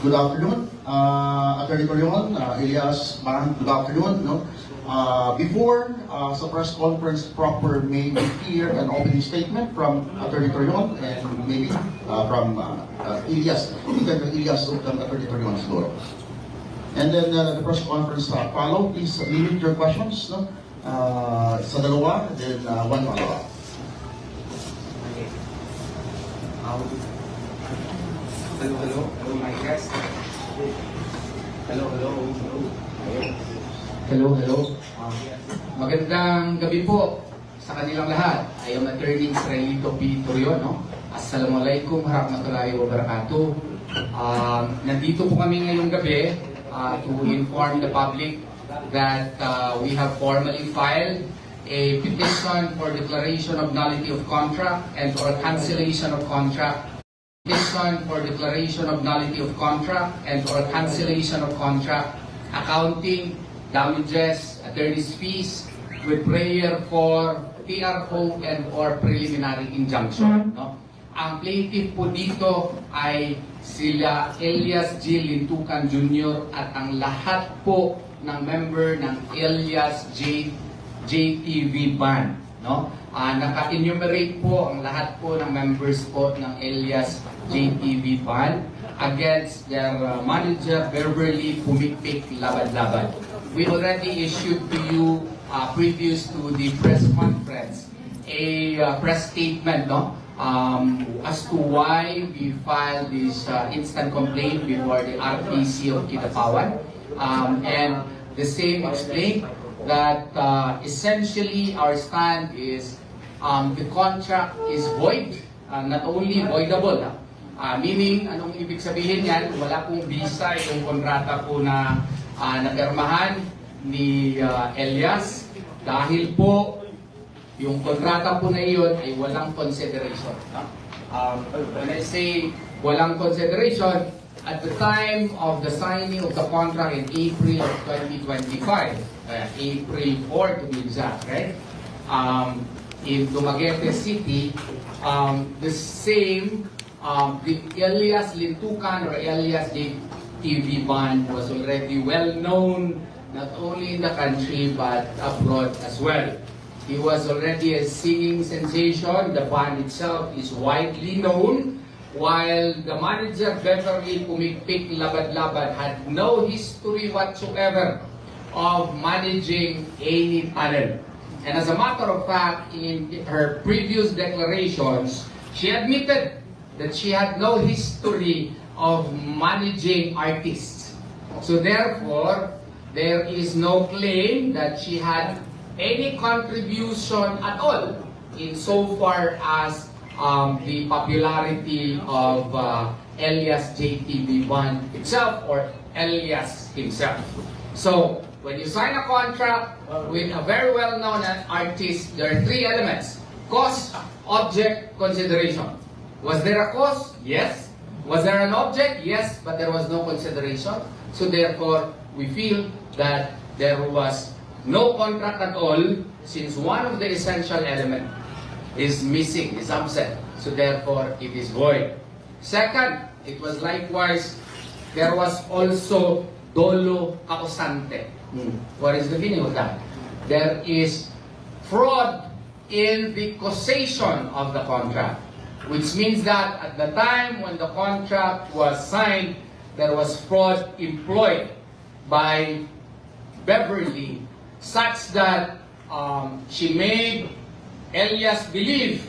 Good afternoon, Attorney Torion, Elias Bang, good afternoon. Before sa press conference proper, may we hear an opening statement from Attorney Torion and maybe from Elias, Elias of Attorney Torion's door. And then the press conference follow. Please limit your questions sa dalawa, then one follow-up. Hello, my guest. Hello. Magandang gabi po sa kanilang lahat. I am Attorney Israelito P. Torion. Assalamualaikum warahmatullahi wabarakatuh. Nandito po kami ngayong gabi to inform the public that we have formally filed a petition for declaration of nullity of contract and for cancellation of contract. Petition for declaration of nullity of contract and for cancellation of contract, accounting, damages, attorney's fees, with prayer for TRO and or preliminary injunction. Ang plaintiff po dito ay sila Elias G. Lintukan Jr. at ang lahat po ng member ng Elias JTV Band. Naka-enumerate po ang lahat po ng members po ng Elias JTV Band against their manager Beverly Pumikpik Labad-Labad. We already issued to you previous to the press conference a press statement as to why we filed this instant complaint before the RPC of Kidapawan, and the same explained that essentially our stand is the contract is void, not only voidable. Meaning, anong ibig sabihin yan? Wala pong visa yung kontrata po na napirmahan ni Elias dahil po yung kontrata po na iyon ay walang consideration. When I say walang consideration, at the time of the signing of the contract in April of 2025, April 4 to be exact, right? In Dumaguete City, the same, the Elias Lintukan or Elias JTV Band was already well known not only in the country but abroad as well. He was already a singing sensation. The band itself is widely known, while the manager Beverly Pumikpik Labad-Labad had no history whatsoever of managing any talent. And as a matter of fact, in her previous declarations, she admitted that she had no history of managing artists. So therefore, there is no claim that she had any contribution at all in so far as the popularity of Elias JTV Band itself or Elias himself. So, when you sign a contract with a very well-known artist, there are three elements: cause, object, consideration. Was there a cause? Yes. Was there an object? Yes, but there was no consideration. So therefore, we feel that there was no contract at all since one of the essential elements is missing, is absent. So therefore, it is void. Second, it was likewise, there was also dolo causante. What is the meaning of that? There is fraud in the causation of the contract, which means that at the time when the contract was signed, there was fraud employed by Beverly such that she made Elias believe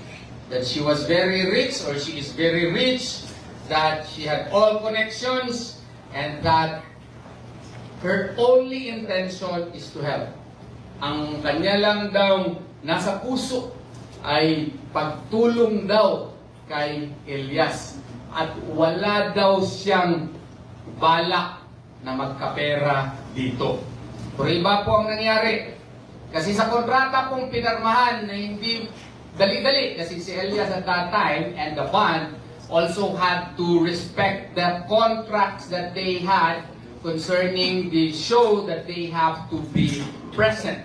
that she was very rich or she is very rich, that she had all connections, and that her only intention is to help. Ang kanya lang daw nasa puso ay pagtulong daw kay Elias at wala daw siyang balak na magkapera dito. Pero iba po ang nangyari. Kasi sa kontrata pong pinarmahan na hindi dali-dali, kasi si Elias at that time and the band also had to respect the contracts that they had concerning the show that they have to be present.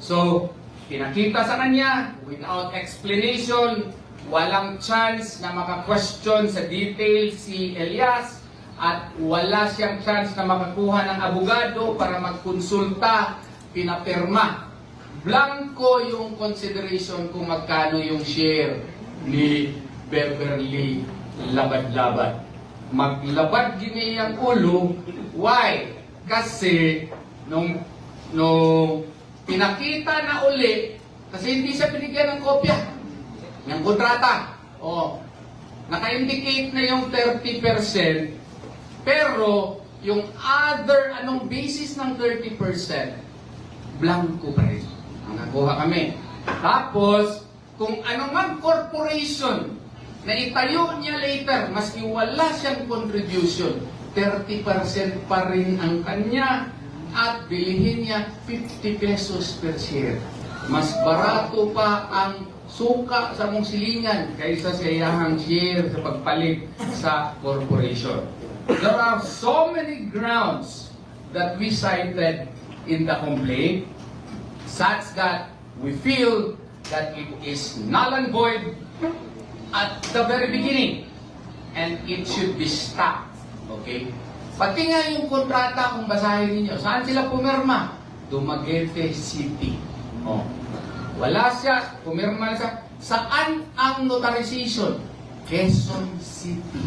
So, pinakita sa kanya without explanation, walang chance na maka-question sa details si Elias, at wala siyang chance na makakuha ng abogado para magkonsulta, pinapirma. Blanco yung consideration kung magkano yung share ni Beverly Labad-Labad. Maglabad gini ang ulo. Why? Kasi nung pinakita na uli, kasi hindi siya binigyan ng kopya ng kontrata. Naka-indicate na yung 30%, pero yung other, anong basis ng 30%, blanco pa rin. Ang nakuha kami. Tapos, kung anong corporation na itayo niya later, maski wala siyang contribution, 30% pa rin ang kanya at bilihin niya 50 pesos per share. Mas barato pa ang suka sa mong silingan kaysa sa iyahang share sa pagpalit sa corporation. There are so many grounds that we cited in the complaint such that we feel that it is null and void at the very beginning and it should be stopped. Okay? Pati nga yung kontrata, kung basahin ninyo, saan sila pumirma? Dumaguete City. Wala siya, pumirma siya. Saan ang notarization? Quezon City.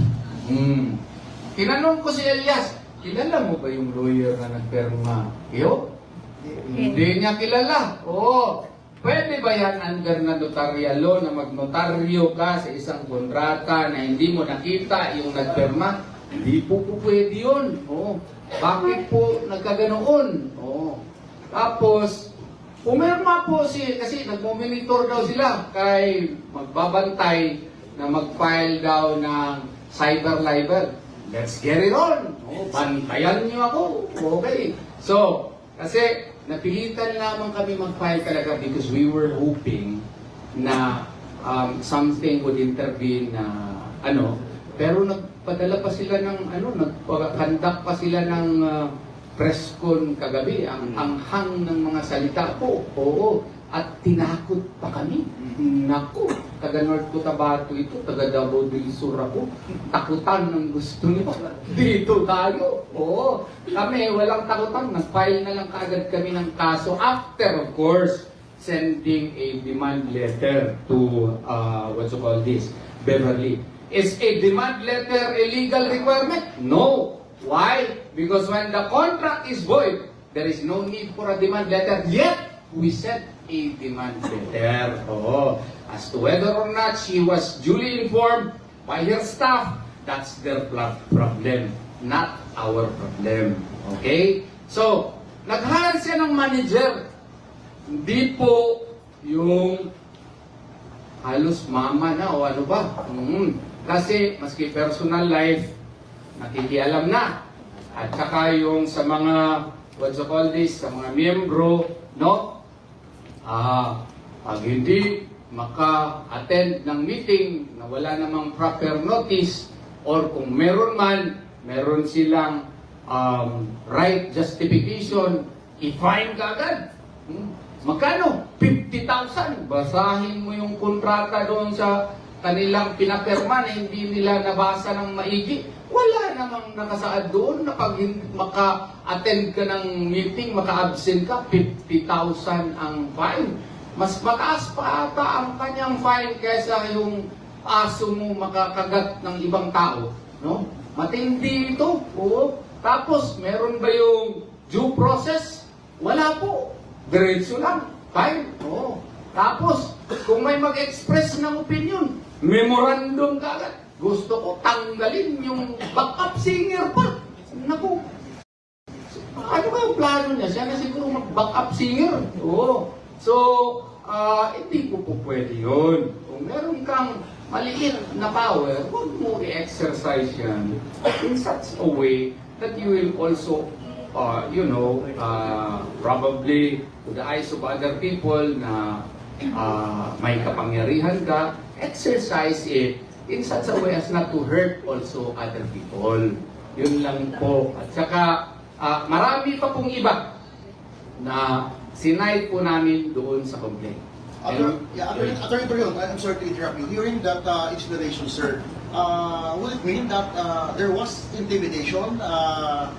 Tinanong ko si Elias, kilala mo ba yung lawyer na nagpirma? Iyo? Hindi niya kilala. Pwede ba yan under na notarial law na magnotaryo ka sa isang kontrata na hindi mo nakita yung nagpirma? Hindi po pwede yun. Bakit po nagkaganoon? Tapos, pumirma po kasi nagmomonitor daw sila kay magbabantay na mag-file daw ng cyber libel. Let's get it on. Bantayan niyo ako. Okay. So, kasi napilitan lamang kami mag-file talaga because we were hoping na something would intervene na pero nagpadala pa sila ng nagpa-conduct pa sila ng press con kagabi, ang anghang ng mga salita ko. At tinakot pa kami. Naku, taga North Cotabato ito, taga Davao del Sur ako. Takutan ng gusto niyo. Dito tayo. Kami walang takutan. Nag-file na lang kaagad kami ng kaso after, of course, sending a demand letter to, Beverly. Is a demand letter a legal requirement? No. Why? Because when the contract is void, there is no need for a demand letter. Yet, we sent a demand letter. As to whether or not she was duly informed by her staff, that's their problem, not our problem. Okay? So, naghahan siya ng manager. Hindi po yung halos mama na o ano ba. Kasi, maski personal life, nakikialam na. At saka yung sa mga, sa mga miyembro, pag hindi maka-attend ng meeting na wala namang proper notice or kung meron man, meron silang right justification, i-fine ka agad. Magkano? 50,000. Basahin mo yung kontrata doon sa kanilang pinapirma na hindi nila nabasa ng maigi. Wala namang nakasaad doon na pag maka-attend ka ng meeting, maka-absent ka, 50,000 ang fine. Mas mataas pa ata ang kanyang fine kaysa yung aso mo makakagat ng ibang tao. Matindi ito. Tapos, meron ba yung due process? Wala po. Diretso lang. Fine. Tapos, kung may mag-express ng opinion, memorandum ka agad. Gusto ko tanggalin yung backup singer pa. Naku. Ano ba yung plano niya? Siya na siguro mag-backup singer. So, hindi po pwede yun. Kung meron kang maliit na power, huwag mo i-exercise yan in such a way that you will also, probably to the eyes of other people na may kapangyarihan ka, exercise it in such a way as not to hurt also other people. Yun lang po. At saka, marami pa pong iba na sinay po namin doon sa complaint. Attorney Torion, I'm sorry to interrupt you. Hearing that explanation, sir, would it mean that there was intimidation by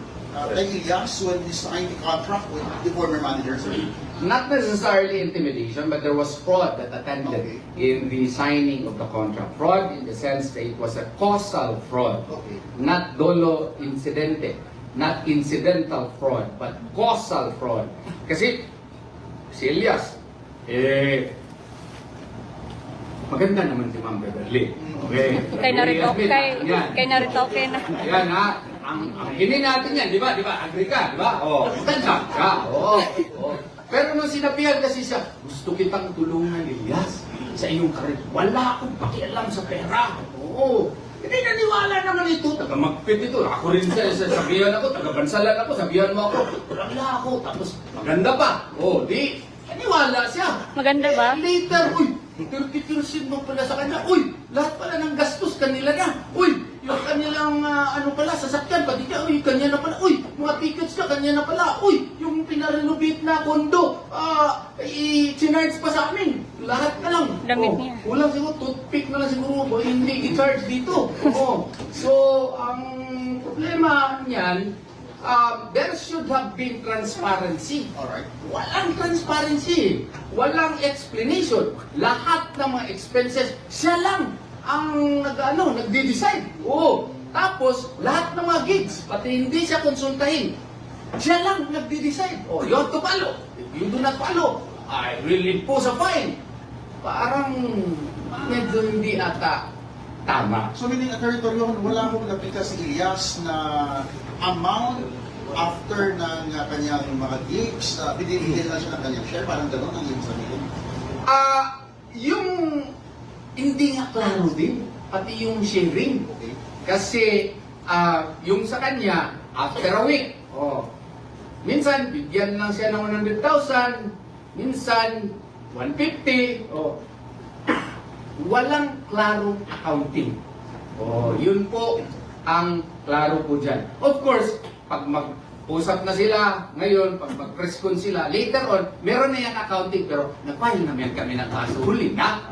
Elias when he signed the contract with the former manager, sir? Not necessarily intimidation, but there was fraud that attended in the signing of the contract. Fraud in the sense that it was a causal fraud, Okay. not dolo incidente, not incidental fraud, but causal fraud. Kasi si Elias, maganda naman si Ma'am Beverly. Okay. Kay narito, Yan. kay narito, okay na. Ayan ha, ang hinin natin yan, di ba? Agree ka, di ba? Oo. Maganda ka, oo. Pero nung sinabihan kasi siya, gusto kitang tulungan, Elias, sa iyong karir. Wala akong pakialam sa pera. Oo. Hindi naniwala naman ito. Taga-magpit ito. Ako rin sabihan ako. Taga-bansalan ako. Sabihan mo ako. Wala ako. Tapos maganda pa. Oo, di. Naniwala siya. Maganda ba? Later, uy, 30% mo pala sa kanya. Uy, lahat pala ng gastos kanila na. Uy, yung kanilang ano pala, sasakyan, pati ka, uy, kanya na pala. Uy, mga tickets ka, kanya na pala. Uy, yung pinarenovate na kondo, i-charge pa sa amin. Lahat na lang. Damit niya. Kulang siguro, toothpick na lang siguro, hindi i-charge dito. Oo. So, ang problema niyan, there should have been transparency. Alright. Walang transparency. Walang explanation. Lahat ng mga expenses, siya lang ang nagde-decide. Oo. Tapos, lahat ng mga gigs, pati hindi siya konsultahin, siya lang nagde-decide. Oh, you have to follow. If you do not follow, I will impose a fine. Parang medyo hindi ata tama. So meaning, Attorney Torion, wala akong napika si Elias na amount after ng kanyang mga gigs, binibigyan na siya ng kanyang share, parang gano'n ang ibig sabihin. Yung hindi nga klaro din, pati yung sharing. Okay. Kasi yung sa kanya, after a week, minsan bigyan lang siya ng 100,000, minsan 150, walang klarong accounting. Yun po ang klaro po dyan. Of course, pag mag-usap na sila ngayon, pag mag-press-con sila, later on, meron na yan accounting, pero nag-file naman kami ng kaso. Huli na.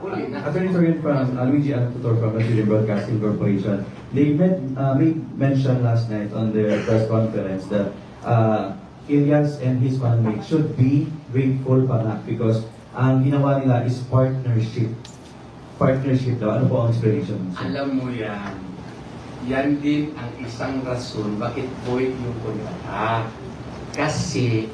Huli na. Attorney Torion from Luigi Anatutor from Brazilian Broadcasting Corporation. They made mention last night on their press conference that Elias and his family should be grateful pa because ang ginawa nila is partnership. Partnership daw. Ano po ang explanation? Alam mo yan. Yan din ang isang rason bakit void yung kontrata. Kasi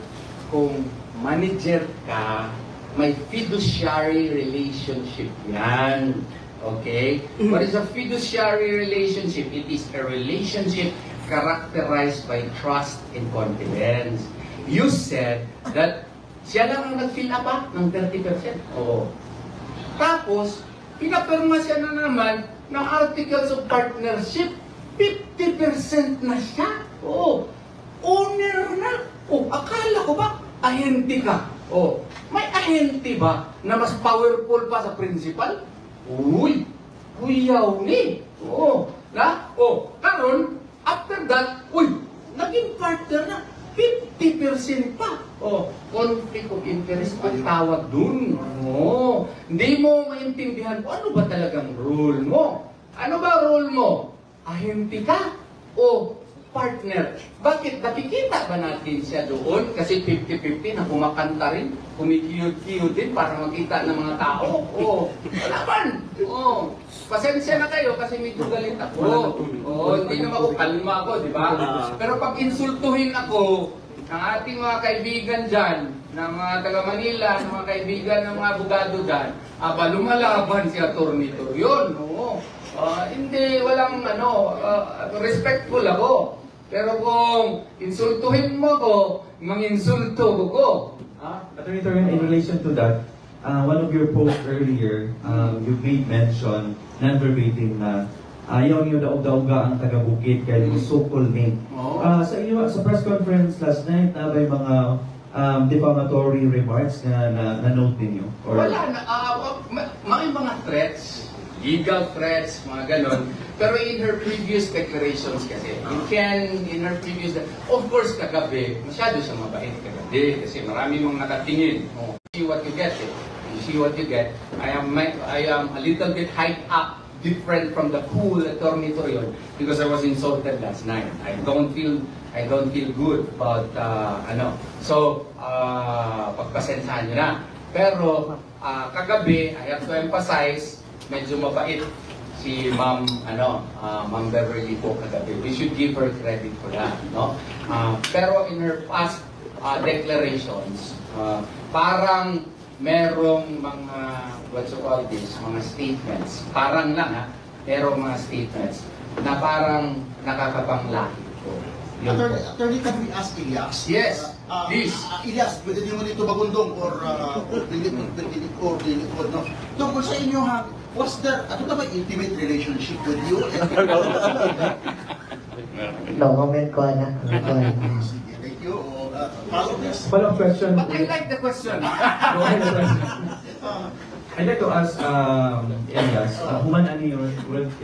kung manager ka, may fiduciary relationship yan. Okay? What is a fiduciary relationship? It is a relationship characterized by trust and confidence. You said that siya lang ang nag-fill up ng 30%. Oo. Tapos, pinapirma siya na naman ng articles of partnership. 50% na siya. Oo. Owner na. Akala ko ba, ahente ka? May ahente ba na mas powerful pa sa principal? Uy, kuyaw ni. Karon, after that, naging partner na. 50% pa. Conflict of interest ang tawag dun. Hindi mo maintindihan kung ano ba talagang role mo. Ano ba role mo? Ahente ka o partner? Bakit? Nakikita ba natin siya doon? Kasi 50-50 na kumakanta rin, kumikiyod-kiyod din para makita ng mga tao. Wala man. Pasensya na kayo kasi medyo galit ako. Hindi naman ako, kalma ako, di ba? Pero pag insultuhin ako ng ating mga kaibigan dyan, ng mga taga-Manila, ng mga kaibigan ng mga abogado dyan, lumalaban si Atty. Torion. Hindi, walang respectful ako. Pero kung insultuhin mo ko, manginsulto ko. Attorney Torion, in relation to that, one of your posts earlier, you made mention, non-verbatim na ayaw niyo daog-daoga ang taga-Bukid kaya yung so-called name. Sa iyo, sa press conference last night, may mga defamatory remarks na na-note ninyo? Wala na. May mga threats, legal threats, mga ganon. Pero in her previous declarations kasi, in her previous, of course, kagabi, masyado siya mabait kagabi kasi marami mong nakatingin. You see what you get. You see what you get. I am a little bit hyped up different from the cool Attorney Torion because I was insulted last night. I don't feel good about So, pagpasensyahan nyo na. Pero kagabi, I have to emphasize, medyo mabait si Ma'am Ma'am Beverly po kagabi. We should give her credit for that, no? Pero in her past declarations, parang merong mga mga statements, parang lang merong mga statements na parang nakakapanglahi po. Yun po. Attorney, can we ask Elias? Yes, please. Elias, pwede niyo nito bagundong or no? Tungkol sa inyo was there, ba intimate relationship with you? No comment ko na. Sige, thank you. Follow this. Follow-up question. But I like the question. I'd like to ask Elias, human ano yun,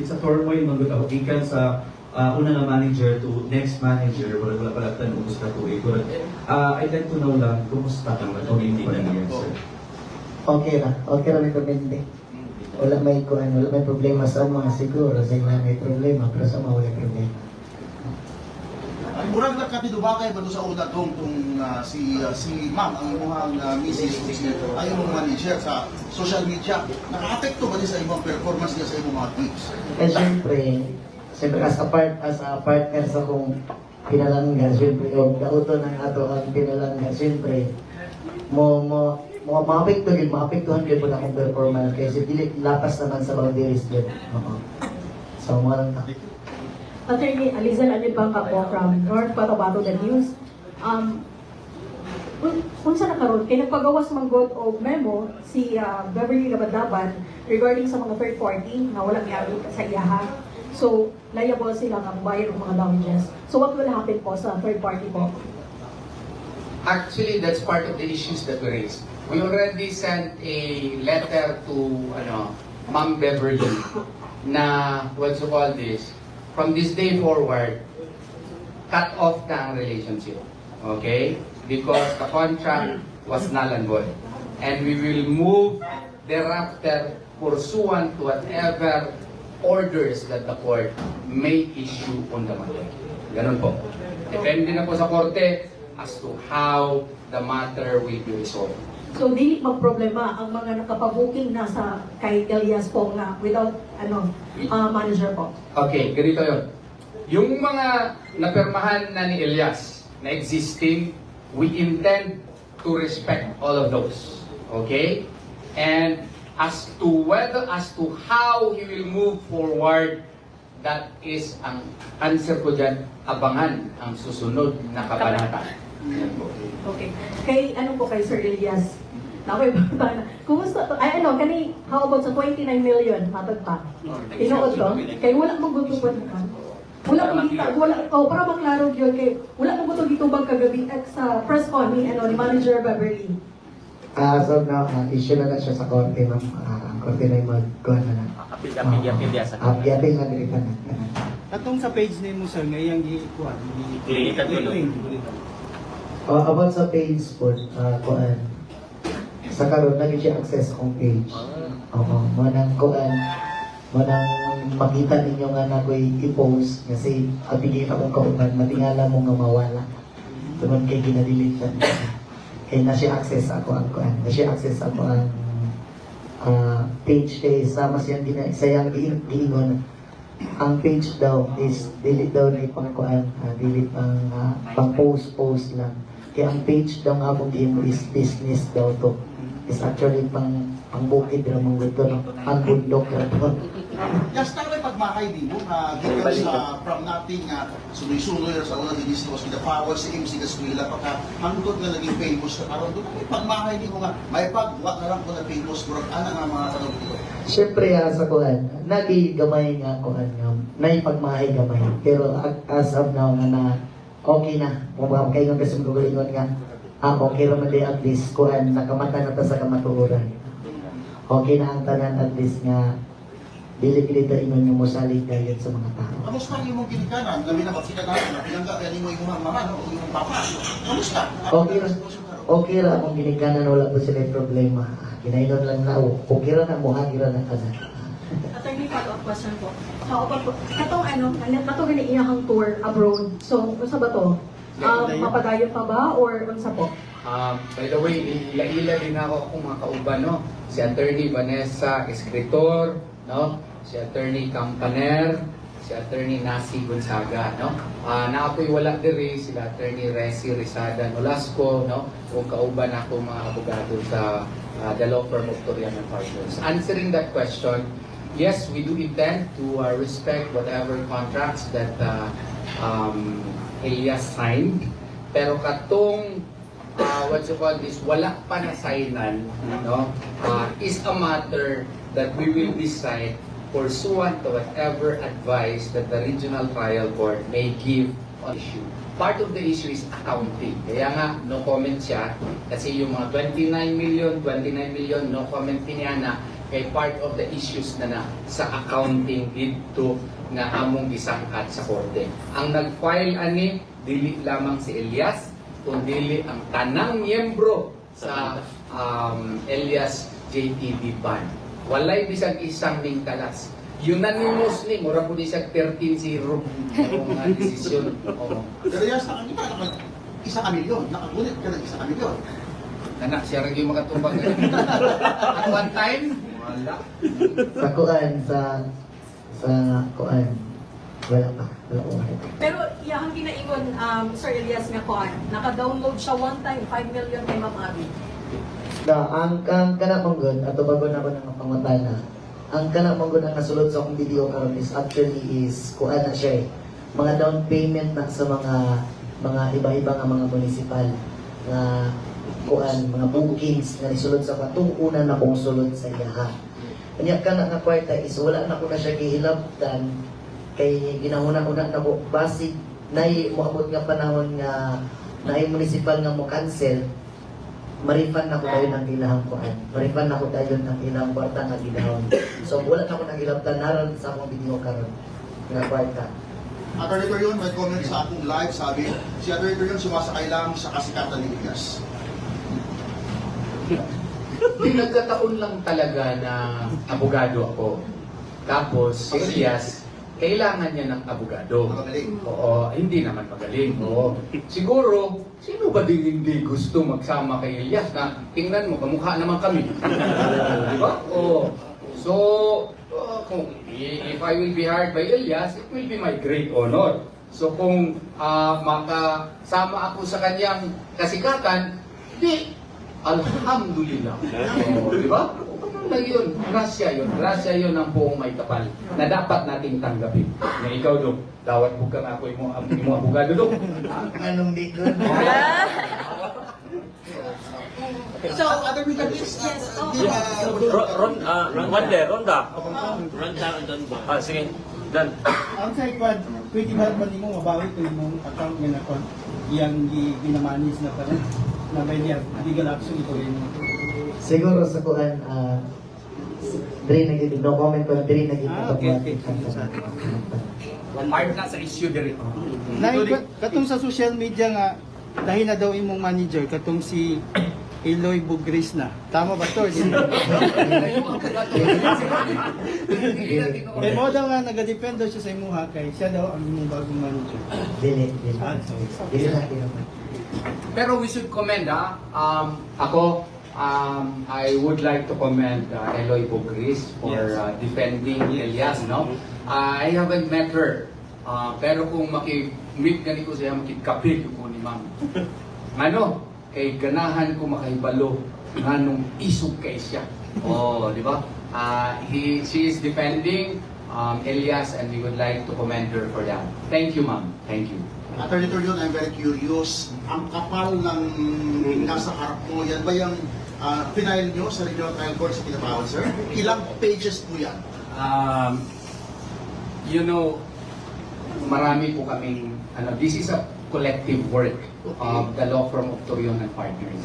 it's a turmoil magutaw, ikan sa una na manager to next manager, wala pala kumusta to eh. I'd like to know lang, kumusta ka ba? Hindi pa niyan, sir. Okay ra may komende. Wala may problema sa mga siguro, sa ilang may problema, pero sa mga wala problema. Murag nagkatidubakay ba doon sa una tong si Ma'am, ang imuhang Mrs. ay imong manager sa social media. Naka-apekto ba niya sa imong performance niya sa imong mga tweets? Eh siyempre as a partner sa kong pinalangga, siyempre yung dauto ng ato ang pinalangga, siyempre maapektuhan din po na akong performance kasi dili lapas naman sa boundaries din. So mo lang Attorney Alizal Anibangka po from North Cotabato The News. Unsa na karon kay nagpagawas man god og memo si Beverly Labadaban regarding sa mga third party na wala miagi sa iyaha. So liable sila nga bayad og mga damages. So what will happen po sa third party po? Actually, that's part of the issues that we raised. We already sent a letter to Ma'am Beverly na what's you call this? From this day forward, cut off na ang relationship. Okay? Because the contract was null and void. And we will move thereafter pursuant to whatever orders that the court may issue on the matter. Ganun po. Depende na po sa korte as to how the matter will be resolved. So dili magproblema ang mga nakapabooking na sa kay Elias po nga without manager po. Okay, ganito yun. Yung mga napirmahan na ni Elias na existing, we intend to respect all of those. Okay? And as to how he will move forward, that is ang answer ko dyan, abangan ang susunod na kabanata. Okay. Kay kay Sir Elias? Naway ba na? Kumusta to? Ay how about sa 29 million matag pa? Tinuod to? Kay wala mong gutubon ka. Para maklaro yun kay wala mong gutubon dito bang kagabi at sa press con ni manager Beverly. So now, issue na siya sa korte, ma'am. Ang korte na yung mag-kuhan na lang. Apil-apil sa Apil na dilitan na. Atong sa page nimo sir ngayang gi-kuan. About sa page po, kuhan. Sa karon naging siya access akong page. Manang kuhan. Manang makita ninyo nga na ko'y i-post kasi abigay akong kauban, matingala mo nga mawala. Tuman kay ginadilitan. Kaya na siya access ako ang kuan. Na siya access ako ang page kay sama siyang sayang giingon. Ang page daw is delete daw ni pang kuan, delete pang post lang. Kaya ang page daw nga akong giingon is business daw to. Is actually pangbukid ra mong gusto no. Ang bundok ra to. Just tayo pagmahay din mo gikan sa from nothing suloy-suloy sa una dinis was the power si MC Gaswila pagka hangtod nga naging famous na karon doon pagmahay din mo nga may pagwa na lang ko na famous murag ana nga mga tanong dito. Siyempre sa kuan, nagigamay nga kuan nga naipagmahay gamay. Pero as of now na okay na. Kung kay nga kasi gugulingon nga okay raman di at least kuan nakamata na ta sa kamatuoran. Okay na ang tanan at least nga dili-dili ingon yung mosalig dayon sa mga tao. Kamusta ang imong ginikanan? Gabi na bakita natin na pinangga kaya nimo imong mama o imong papa. Kamusta? Okay ra akong ginikanan wala po sila problema. Kinainon lang na okay ra na mo hagira na kana. Attorney, follow-up question po. How about po, katong katong iyahang tour abroad. So, unsa ba to? Mapadayon pa ba or unsa po? By the way, ila din ako kung mga kauban, no? Si Attorney Vanessa Escritor, no? Si Attorney Campaner, si Attorney Nasi Gonzaga, no? Na ako'y wala diri, sila Attorney Resi Rizada Nolasco, no? Kung kauban ako mga abogado sa the law firm of Torian and Partners. Answering that question, yes, we do intend to respect whatever contracts that Elias signed. Pero katong what you call this, wala pa na signan, no? Is a matter that we will decide pursuant to whatever advice that the regional trial court may give on the issue. Part of the issue is accounting. Kaya nga, no comment siya. Kasi yung mga 29 million, no comment niya na kay part of the issues na sa accounting dito nga among gisangkat sa korte. Ang nag-file ani, dili lamang si Elias, kundi ang tanang miyembro sa Elias JTB Band. Walay bisag isang ning kalas. Unanimously, mura po di siya 13-0 ang desisyon. Pero yes, isa ka milyon. Nakagulit ka ng isa ka milyon. Anak, siya rin yung makatumbang. At one time, wala. Sa kuan, sa kuan. Wala pa. Wala ko makita. Pero iyahang ginaingon, Sir Elias nga kuan, naka-download siya one time, 5 million kay Ma'am Abby. Ang kana mong ato bago na ako nang pangutana. Ang kana mong ang nasulod sa akong video karon is actually is kuan na siya mga down payment na sa mga iba-iba nga mga municipal nga kuan mga bookings na isulod sa katong una na kong sulod sa iyaha. Kanya kana nga kwarta is wala na ko na siya gihilabtan kay ginahuna-una na ko basic nay moabot nga panahon nga nay municipal nga mo cancel. Marifan na ko tayo ng ilahang kuan. Marifan na ko tayo ng ilahang kwarta nga gidahon. So wala na ko nang ilabtan naran sa akong video karon nga kwarta. Attorney Torion, may comment sa akong live, sabi, si Attorney Torion sumasakay lang sa kasikatan ni Elias. Di nagkataon lang talaga na abogado ako. Tapos si Elias, kailangan niya ng abogado. Magaling. Oo, hindi naman magaling. Oo. Siguro, sino ba din hindi gusto magsama kay Elias na tingnan mo, kamukha naman kami. Di ba? Oo. So, kung if I will be hired by Elias, it will be my great honor. So kung makasama ako sa kanyang kasikatan, di, alhamdulillah. Di ba? Lang yun, grasya yun ang buong may kapal na dapat nating tanggapin. Na ikaw, Dok, dawat po ka nga ako yung abogado, Dok. Anong di ko? So, Ronda. Sige, done. Ang sa ikwad, pwede ba mo mabawi ko yung account nga na kon yang ginamanis na parang na may legal action ito rin. Siguro sa kuan diri naging no comment ko diri naging Okay. Part na sa issue diri. Katong sa social media nga dahil na daw imong manager katong si Eloy Bugris na. Tama ba to? Eh mo daw nga nagadepend daw siya sa imuha kay siya daw ang imong bagong manager. dili dili na naman. Pero we should commend, ako, I would like to commend Eloy Bugris for defending Elias, no? I haven't met her, pero kung maki-meet ganito siya, makikapit ko ni ma'am. Ano? Kay ganahan ko makahibalo nganong isog kay siya. Oh, di ba? She is defending Elias and we would like to commend her for that. Thank you, ma'am. Thank you. Attorney Torion, I'm very curious. Ang kapal ng nasa harap mo, yan ba yung final nyo sa regional trial court sa Pinapawad, sir? Ilang pages po yan? You know, marami po kaming, this is a collective work of the law firm of Torion and Partners.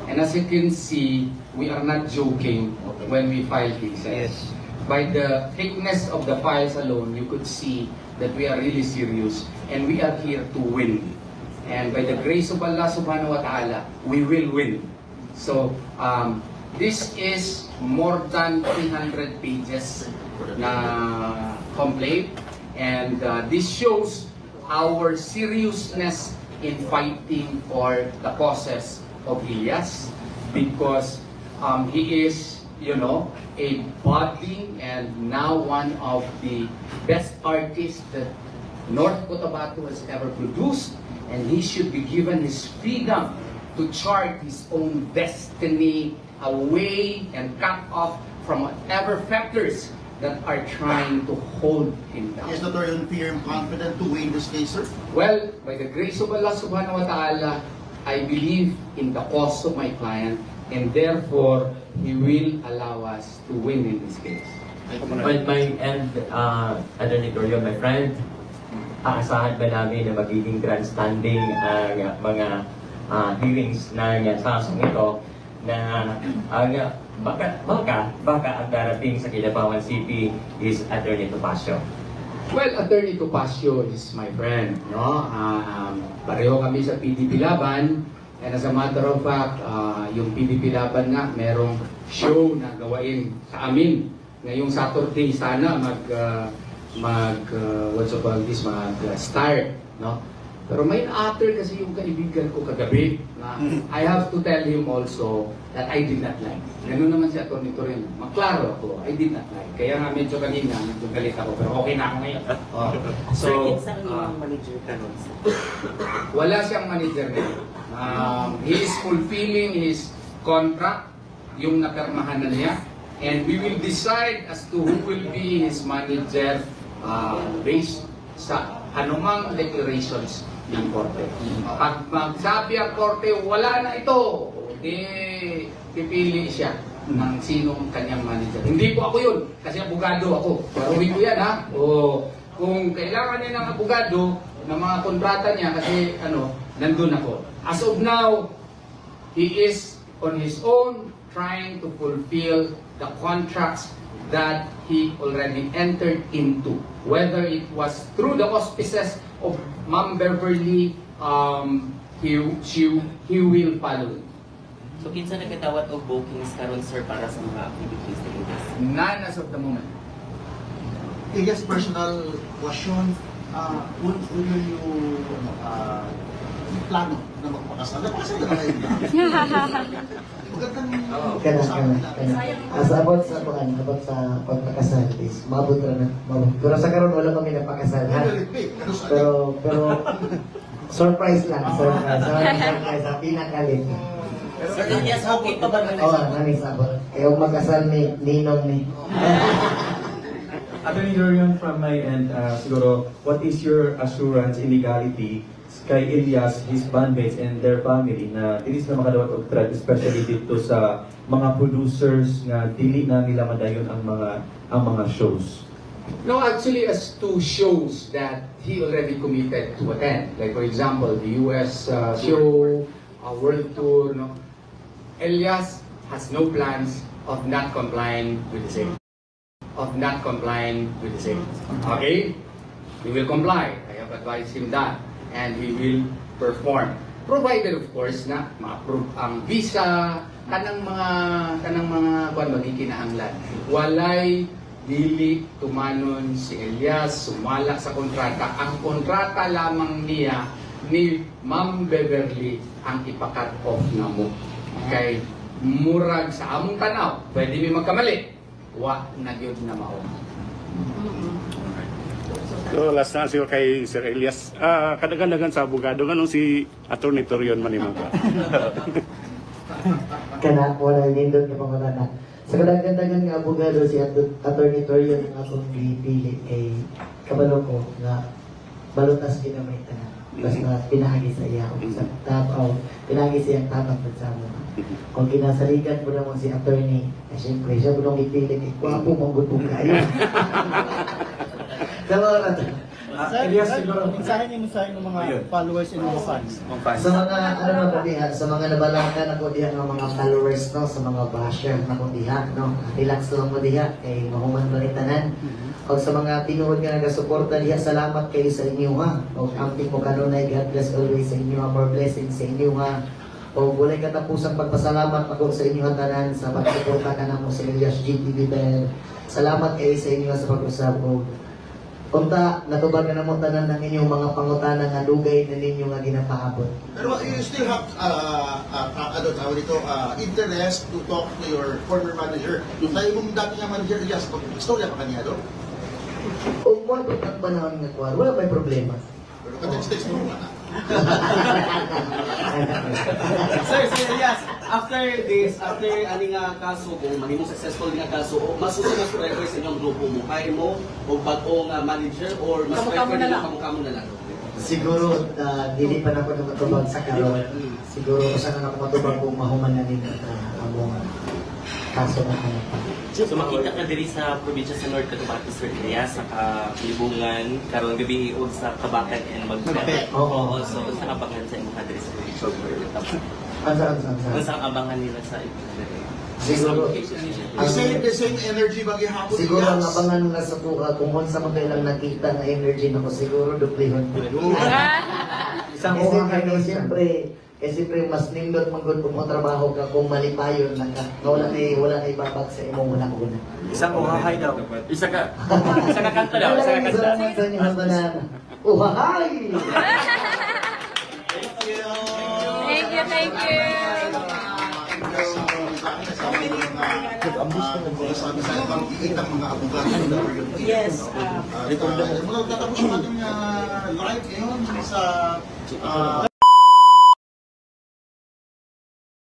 And as you can see, we are not joking when we file cases. By the thickness of the files alone, you could see that we are really serious and we are here to win. And by the grace of Allah subhanahu wa ta'ala, we will win. So, This is more than 300 pages na complaint, and this shows our seriousness in fighting for the causes of Elias, because he is, you know, a budding and now one of the best artists that North Cotabato has ever produced, and he should be given his freedom to chart his own destiny away and cut off from whatever factors that are trying to hold him down. Is Dr. Torion confident to win this case, sir? Well, by the grace of Allah subhanahu wa ta'ala, I believe in the cause of my client, and therefore, he will allow us to win in this case. Attorney Torion, my friend, aasahan ba namin na magiging grandstanding ang mga hearings ng sasong ito na baka ang darating sa Kidapawan City is Attorney Topacio? Well, Attorney Topacio is my friend, no? Pareho kami sa PDP Laban, and as a matter of fact, yung PDP Laban nga, merong show na gawain sa amin. Ngayong Saturday, sana mag-start, no? Pero may na-utter kasi yung kaibigan ko kagabi na I have to tell him also that I did not like. Ganun naman si Atty. Torion. Maklaro ako, I did not like. Kaya nga medyo kanina, medyo galit ako, pero okay na ako ngayon. So, wala siyang manager ngayon. He is fulfilling his contract, yung napirmahan na niya, and we will decide as to who will be his manager based sa anumang declarations ng korte. Pag magsabi ang korte, wala na ito, pipili siya ng sinong kanyang manager. Hindi po ako yun, kasi abogado ako. Paruwi ko yan, ha? O kung kailangan niya ng abogado, ng mga kontrata niya, kasi nandun ako. As of now, he is on his own trying to fulfill the contracts that he already entered into. Whether it was through the auspices of Ma'am Beverly, he will follow. So kinsa nagkatawat og bookings karon sir para sa mga activities na Elias? None as of the moment. Elias, personal question, will you plano na magpakasal? Napakasal na kayo na. Kana. Asabot sa pagpakasal is mabot na. Pero sa karon wala kami napakasal, ha? Pero surprise lang, surprise sa pinakalit. Sir Elias, okay pa ba na Nani sabot. Kaya magkasal ni Ninong ni. Attorney Torion, from my end, siguro, what is your assurance in legality kay Elias, his bandmates, and their family na dinis na makadawat og threat, especially dito sa mga producers nga dili na nila madayon ang mga shows? No, actually, as to shows that he already committed to attend, like for example, the US show, World Tour, no? Elias has no plans of not complying with the same. Okay? He will comply. I have advised him that. And he will perform. Provided, of course, na ma-approve ang visa, kanang mga magikinahanglan. Walay dili tumanon si Elias, sumala sa kontrata. Ang kontrata lamang niya ni Ma'am Beverly ang ipakat off na mo. Kay murag sa among tanaw, pwede mi magkamali. Wa na gyud na mao. So last na siguro kay Sir Elias, kadagan-dagan sa abogado, ganun si Atty. Torion Manimaka. Kana wala nindot na pangutana. Sa kadagdagan nga abogado si Atty. Torion ang akong gipili kay kabalo ko nga balutas ginamay tanan. Basta pinahagi sa iya o sa tapaw, pinahagi sa iyang tapang sa mo. Kung kinasalikan mo naman si attorney, siyempre siya mo nang ipili kay kwapo mong gutong kayo. Elias, siguro, mensahe niyo sa inyo mga followers and mga fans. Sa mga sa mga nabalangkan ako diha ng mga followers no, sa mga basher na ko diha no. Relax lang mo diha kay mahuman balitanan. O sa mga tinuod nga nagasuporta diha, salamat kayo sa inyo ha. O amping mo kanunay, God bless always sa inyo, more blessings sa inyo ha. O walay katapusang pagpasalamat ako sa inyong tanan sa pagsuporta na namo sa Elias GTV Ben. Salamat kayo sa inyo sa pag-usap ko. Unta, natubag na namo tanan ng inyong mga pangutana nga dugay na ninyo nga ginapaabot. Pero you still have ano tawag dito, interest to talk to your former manager. Yung tayo mong dati nga manager, Elias, istorya pa kaniya doon? O mo ang panahon nga kuwan, wala may problema. Pero ka-text mo na. Sir Elias, after ani nga kaso, kung mahimong successful nga kaso, mas susunod ko refer sa inyong grupo mo, kaya mo o bago nga manager or mas prefer nila kamukha na lang? Siguro, dili pa na ako matubag sa karon. Siguro, saan na ako matubag kung mahuman na nila ang kaso na ano. So makita ka diri sa probinsya sa North Cotabato, Sir Elias, sa Libungan, karon gabi o sa Kabakan and Magpet. Oo. So sa abangan sa imong diri sa probinsya. Saan? Sa abangan nila sa imong diri. Siguro, The same energy ba gihapon? siguro ang abangan na sa tuka, kung sa mga kailang nakita na energy na ko, siguro duplihon ko. Isang Kasi uhahay kami na siya. siyempre mas nindot magod kung mo trabaho ka kung malipayon na ka. Wala na ibabag sa imong una-una. Isang uhahay daw. Isa ka kanta daw, isa ka kanta. Salamat sa inyo habanan. Uhahay! Thank you, thank you. Sabi sa ibang iitang mga abogado. Yes. Ito, tatapos natin live ngayon sa